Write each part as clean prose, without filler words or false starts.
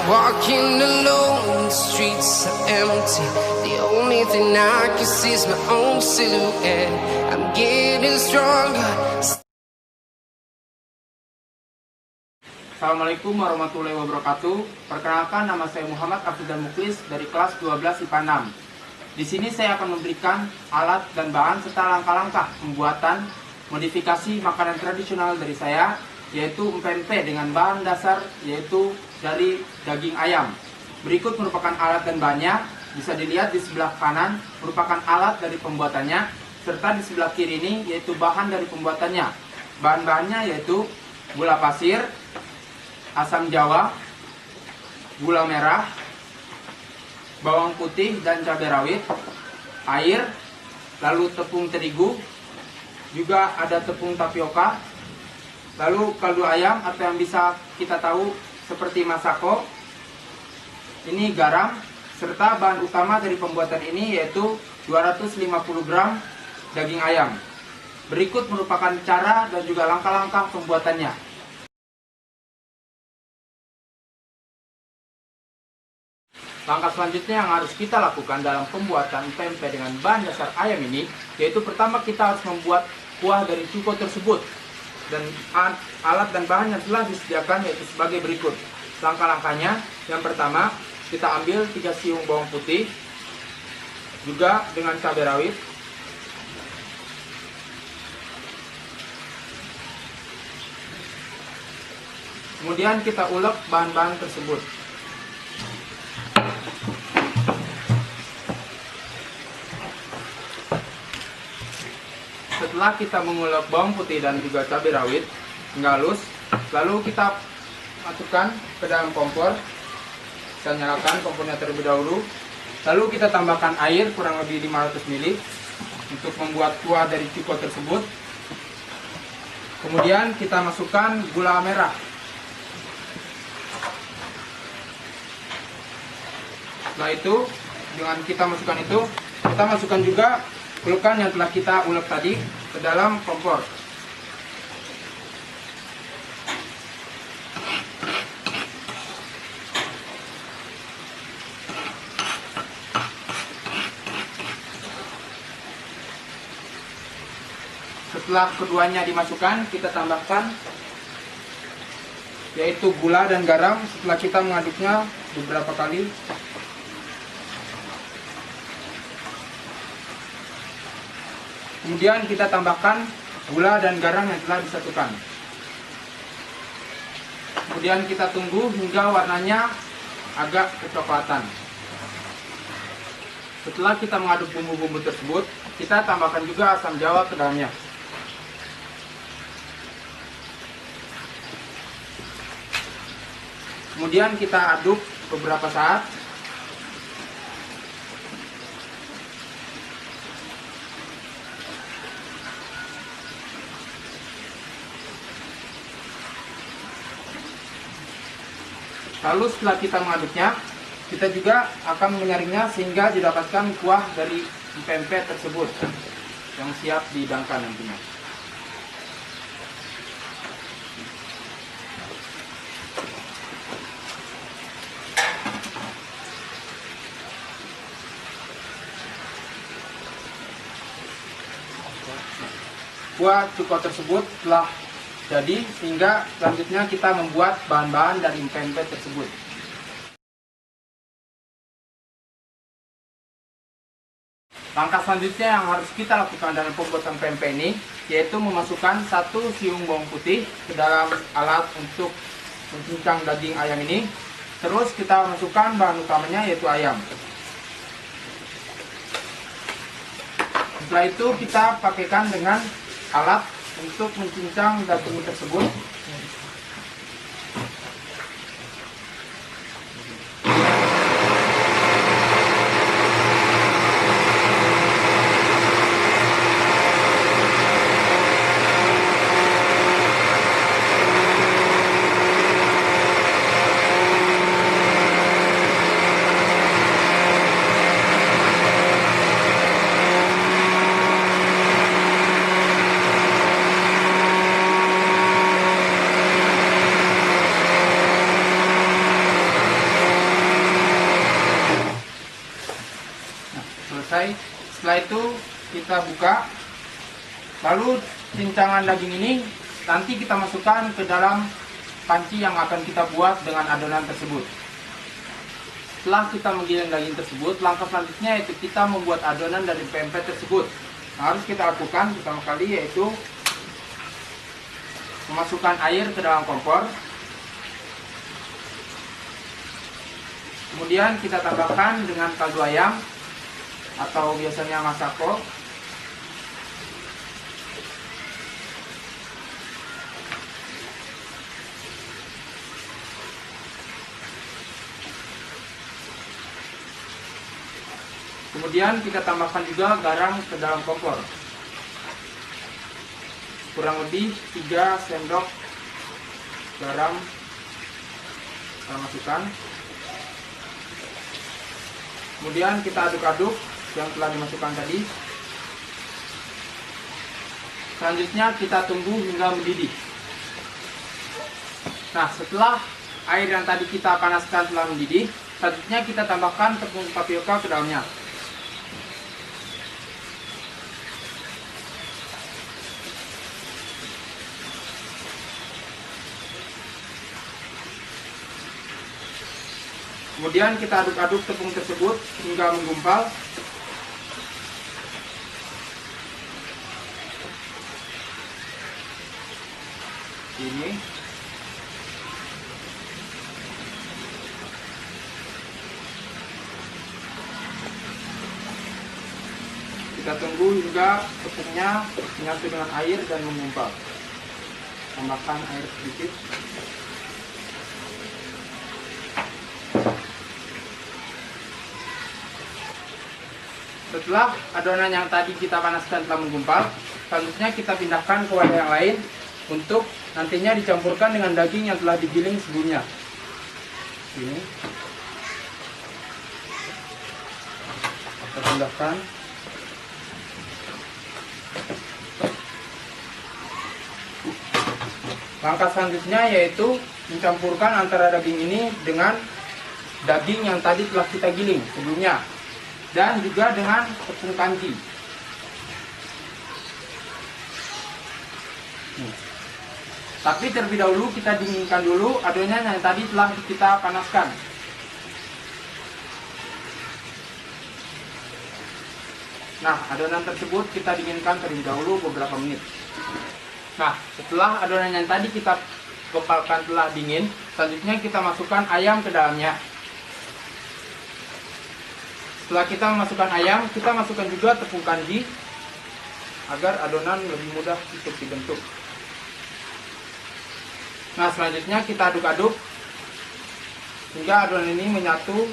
Walking alone, the streets are empty. The only thing I can see is my own silhouette. I'm getting stronger. Assalamualaikum warahmatullahi wabarakatuh. Perkenalkan, nama saya Muhammad Abdul Muklis dari kelas 12 IPA 6. Di sini saya akan memberikan alat dan bahan serta langkah-langkah pembuatan modifikasi makanan tradisional dari saya, yaitu empempe dengan bahan dasar yaitu dari daging ayam. Berikut merupakan alat dan bahannya. Bisa dilihat di sebelah kanan merupakan alat dari pembuatannya, serta di sebelah kiri ini yaitu bahan dari pembuatannya. Bahan-bahannya yaitu gula pasir, asam jawa, gula merah, bawang putih dan cabai rawit, air, lalu tepung terigu, juga ada tepung tapioka, lalu kaldu ayam atau yang bisa kita tahu seperti masako, ini garam, serta bahan utama dari pembuatan ini yaitu 250 gram daging ayam. Berikut merupakan cara dan juga langkah-langkah pembuatannya. Langkah selanjutnya yang harus kita lakukan dalam pembuatan pempek dengan bahan dasar ayam ini, yaitu pertama kita harus membuat kuah dari cuko tersebut. Dan alat dan bahan yang telah disediakan yaitu sebagai berikut. Langkah-langkahnya, yang pertama kita ambil 3 siung bawang putih, juga dengan cabai rawit. Kemudian kita ulek bahan-bahan tersebut. Setelah kita mengulek bawang putih dan juga cabai rawit hingga halus, lalu kita masukkan ke dalam kompor. Kita nyalakan kompornya terlebih dahulu. Lalu kita tambahkan air kurang lebih 500 ml untuk membuat kuah dari cuko tersebut. Kemudian kita masukkan gula merah. Setelah itu, dengan kita masukkan itu, kita masukkan juga ulukan yang telah kita ulek tadi ke dalam kompor. Setelah keduanya dimasukkan, kita tambahkan yaitu gula dan garam setelah kita mengaduknya beberapa kali. Kemudian kita tambahkan gula dan garam yang telah disatukan. Kemudian kita tunggu hingga warnanya agak kecoklatan. Setelah kita mengaduk bumbu-bumbu tersebut, kita tambahkan juga asam jawa ke dalamnya. Kemudian kita aduk beberapa saat. Lalu setelah kita mengaduknya, kita juga akan menyaringnya sehingga didapatkan kuah dari pempek tersebut yang siap dihidangkan nantinya. Kuah cuko tersebut telah jadi, sehingga selanjutnya kita membuat bahan-bahan dari pempek tersebut. Langkah selanjutnya yang harus kita lakukan dalam pembuatan pempek ini, yaitu memasukkan 1 siung bawang putih ke dalam alat untuk mencincang daging ayam ini. Terus kita masukkan bahan utamanya yaitu ayam. Setelah itu kita pakaikan dengan alat untuk mencincang daging tersebut. selesai. Setelah itu kita buka, lalu cincangan daging ini nanti kita masukkan ke dalam panci yang akan kita buat dengan adonan tersebut. Setelah kita menggiling daging tersebut, langkah selanjutnya yaitu kita membuat adonan dari pempek tersebut. Yang harus kita lakukan pertama kali yaitu memasukkan air ke dalam kompor. Kemudian kita tambahkan dengan kaldu ayam atau biasanya masako. Kemudian kita tambahkan juga garam ke dalam kompor. Kurang lebih 3 sendok garam kita masukkan. Kemudian kita aduk-aduk yang telah dimasukkan tadi. Selanjutnya kita tunggu hingga mendidih. Nah, setelah air yang tadi kita panaskan telah mendidih, selanjutnya kita tambahkan tepung tapioka ke dalamnya. Kemudian kita aduk-aduk tepung tersebut hingga menggumpal. Ini. Kita tunggu hingga tepungnya menyatu dengan air dan menggumpal. Tambahkan air sedikit. Setelah adonan yang tadi kita panaskan telah menggumpal, selanjutnya kita pindahkan ke wadah yang lain untuk nantinya dicampurkan dengan daging yang telah digiling sebelumnya. Ini kita pindahkan. Langkah selanjutnya yaitu mencampurkan antara daging ini dengan daging yang tadi telah kita giling sebelumnya, dan juga dengan tepung kanji. Tapi terlebih dahulu kita dinginkan dulu adonan yang tadi telah kita panaskan. Nah, adonan tersebut kita dinginkan terlebih dahulu beberapa menit. Nah, setelah adonan yang tadi kita gempalkan telah dingin, selanjutnya kita masukkan ayam ke dalamnya. Setelah kita memasukkan ayam, kita masukkan juga tepung kanji agar adonan lebih mudah untuk dibentuk. Nah, selanjutnya kita aduk-aduk hingga adonan ini menyatu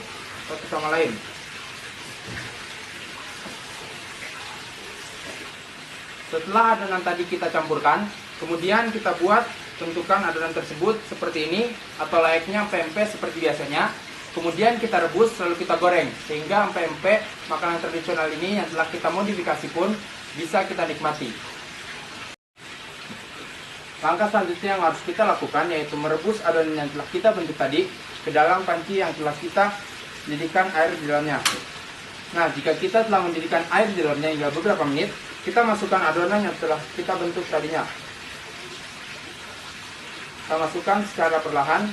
satu sama lain. Setelah adonan tadi kita campurkan, kemudian kita buat bentukan adonan tersebut seperti ini atau layaknya pempek seperti biasanya. Kemudian kita rebus lalu kita goreng sehingga pempek makanan tradisional ini yang telah kita modifikasi pun bisa kita nikmati. Langkah selanjutnya yang harus kita lakukan yaitu merebus adonan yang telah kita bentuk tadi ke dalam panci yang telah kita mendidihkan air di dalamnya. Nah, jika kita telah mendidihkan air di dalamnya hingga beberapa menit, kita masukkan adonan yang telah kita bentuk tadinya. Kita masukkan secara perlahan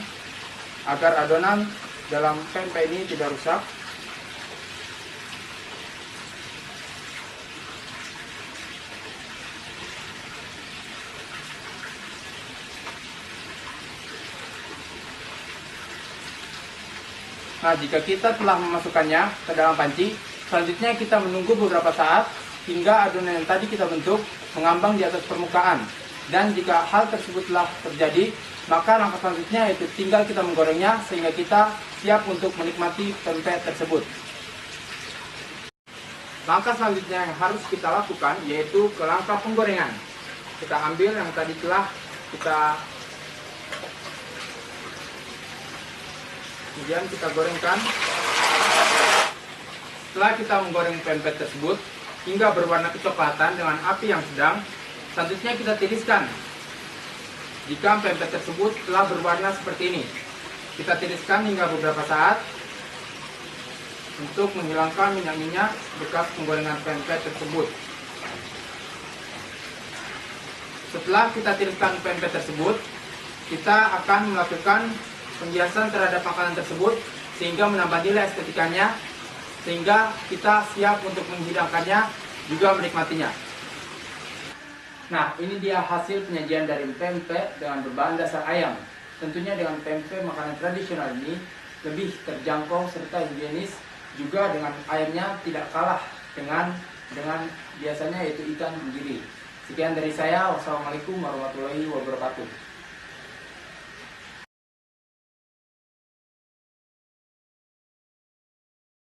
agar adonan dalam pempek ini tidak rusak. Nah, jika kita telah memasukkannya ke dalam panci, selanjutnya kita menunggu beberapa saat hingga adonan yang tadi kita bentuk mengambang di atas permukaan. Dan jika hal tersebut telah terjadi, maka langkah selanjutnya yaitu tinggal kita menggorengnya sehingga kita siap untuk menikmati pempek tersebut. Langkah selanjutnya yang harus kita lakukan yaitu ke langkah penggorengan. Kita ambil yang tadi telah kita kemudian kita gorengkan. Setelah kita menggoreng pempek tersebut hingga berwarna kecoklatan dengan api yang sedang, selanjutnya kita tiriskan. Jika pempek tersebut telah berwarna seperti ini, kita tiriskan hingga beberapa saat. untuk menghilangkan minyak-minyak bekas penggorengan pempek tersebut. Setelah kita tiriskan pempek tersebut, kita akan melakukan penghiasan terhadap makanan tersebut sehingga menambah nilai estetikanya, sehingga kita siap untuk menghidangkannya juga menikmatinya. Nah, ini dia hasil penyajian dari pempek dengan berbahan dasar ayam. Tentunya dengan pempek makanan tradisional ini lebih terjangkau serta higienis, juga dengan ayamnya tidak kalah dengan biasanya yaitu ikan tenggiri. Sekian dari saya. Wassalamualaikum warahmatullahi wabarakatuh.